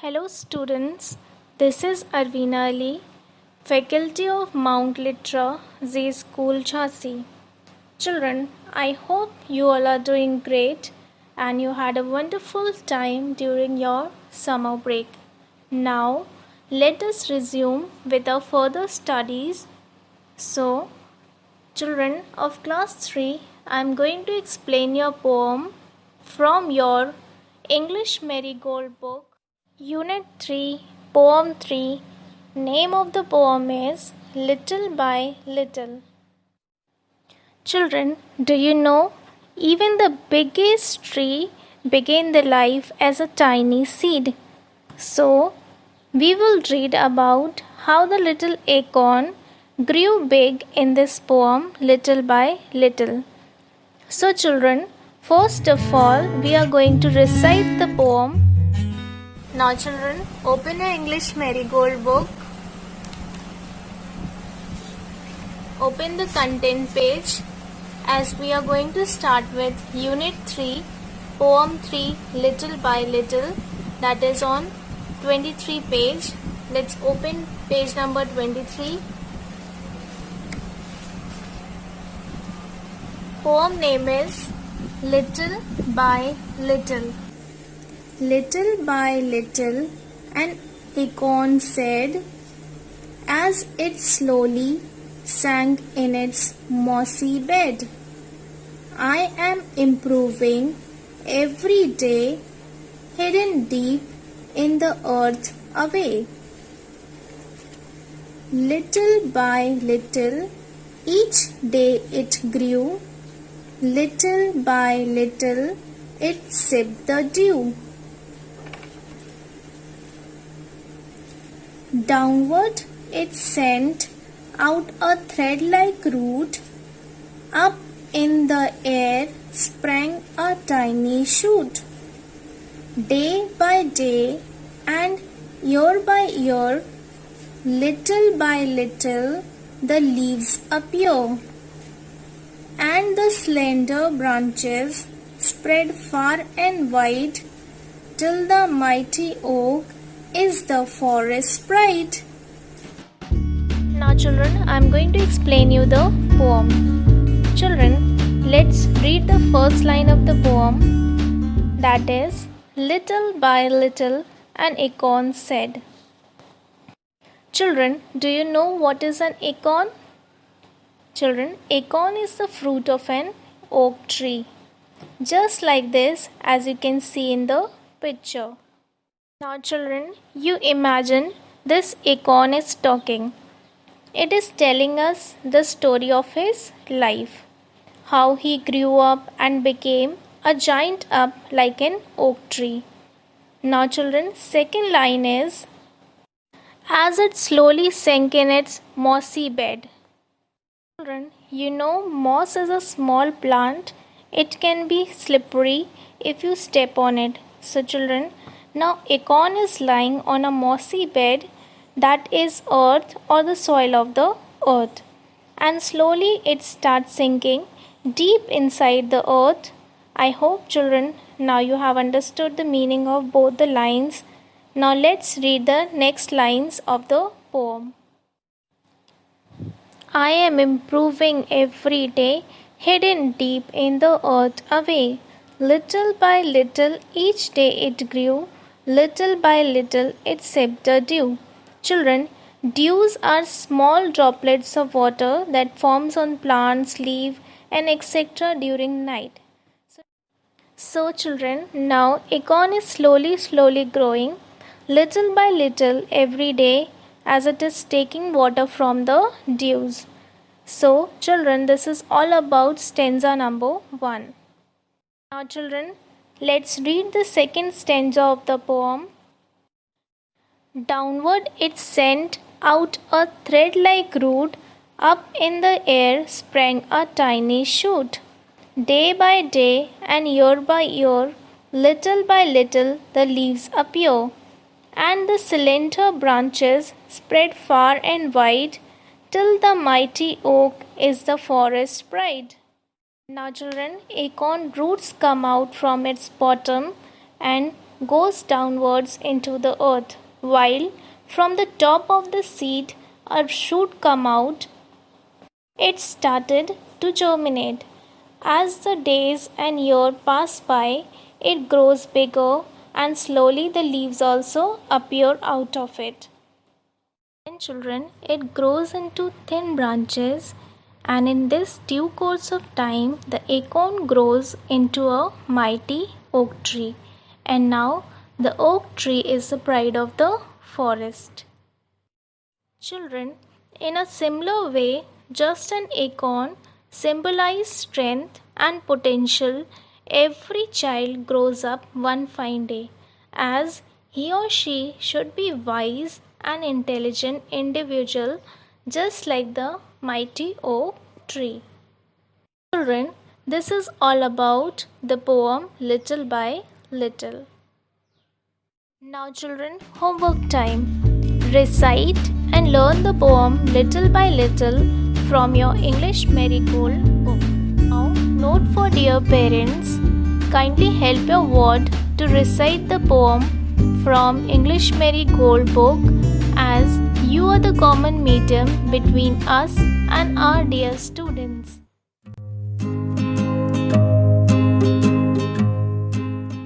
Hello students, this is Arvina Ali, Faculty of Mount Litra, Z School Jhansi. Children, I hope you all are doing great and you had a wonderful time during your summer break. Now, let us resume with our further studies. So, children of class 3, I am going to explain your poem from your English Marigold book. Unit 3, Poem 3. Name of the poem is Little by Little. Children, do you know even the biggest tree began the life as a tiny seed? So, we will read about how the little acorn grew big in this poem little by little. So, children, first of all, we are going to recite the poem. Now children, open your English Marigold book. Open the content page as we are going to start with Unit 3, Poem 3, Little by Little, that is on 23 page. Let's open page number 23. Poem name is Little by Little. Little by little, an acorn said, as it slowly sank in its mossy bed, I am improving every day, hidden deep in the earth away. Little by little, each day it grew, little by little, it sipped the dew. Downward it sent out a thread-like root, up in the air sprang a tiny shoot. Day by day and year by year, little by little, the leaves appear, and the slender branches spread far and wide, till the mighty oak is the forest pride. Now children, I am going to explain you the poem. Children, let's read the first line of the poem, that is, little by little an acorn said. Children, do you know what is an acorn? Children, acorn is the fruit of an oak tree, just like this as you can see in the picture. Now children, you imagine this acorn is talking. It is telling us the story of his life, how he grew up and became a giant up like an oak tree. Now children, second line is, as it slowly sank in its mossy bed. Children, you know moss is a small plant. It can be slippery if you step on it. So children, now acorn is lying on a mossy bed, that is earth or the soil of the earth, and slowly it starts sinking deep inside the earth. I hope children now you have understood the meaning of both the lines. Now let's read the next lines of the poem. I am improving every day, hidden deep in the earth away. Little by little each day it grew, little by little it sipped the dew. Children, dews are small droplets of water that forms on plants, leaves, and etc. during night. So children, now acorn is slowly growing, little by little every day as it is taking water from the dews. So children, this is all about stanza number 1. Now children, let's read the second stanza of the poem. Downward it sent out a thread-like root, up in the air sprang a tiny shoot. Day by day and year by year, little by little the leaves appear, and the slender branches spread far and wide, till the mighty oak is the forest pride. Now children, acorn roots come out from its bottom and goes downwards into the earth, while from the top of the seed a shoot come out. It started to germinate. As the days and years pass by, it grows bigger and slowly the leaves also appear out of it. Then children, it grows into thin branches, and in this due course of time the acorn grows into a mighty oak tree, and now the oak tree is the pride of the forest. Children, in a similar way, just an acorn symbolizes strength and potential. Every child grows up one fine day as he or she should be wise and intelligent individual, just like the mighty oak tree. Children, this is all about the poem Little by Little. Now children, homework time. Recite and learn the poem Little by Little from your English Marigold book. Now, note for dear parents, kindly help your ward to recite the poem from English Marigold book, as you are the common medium between us and our dear students.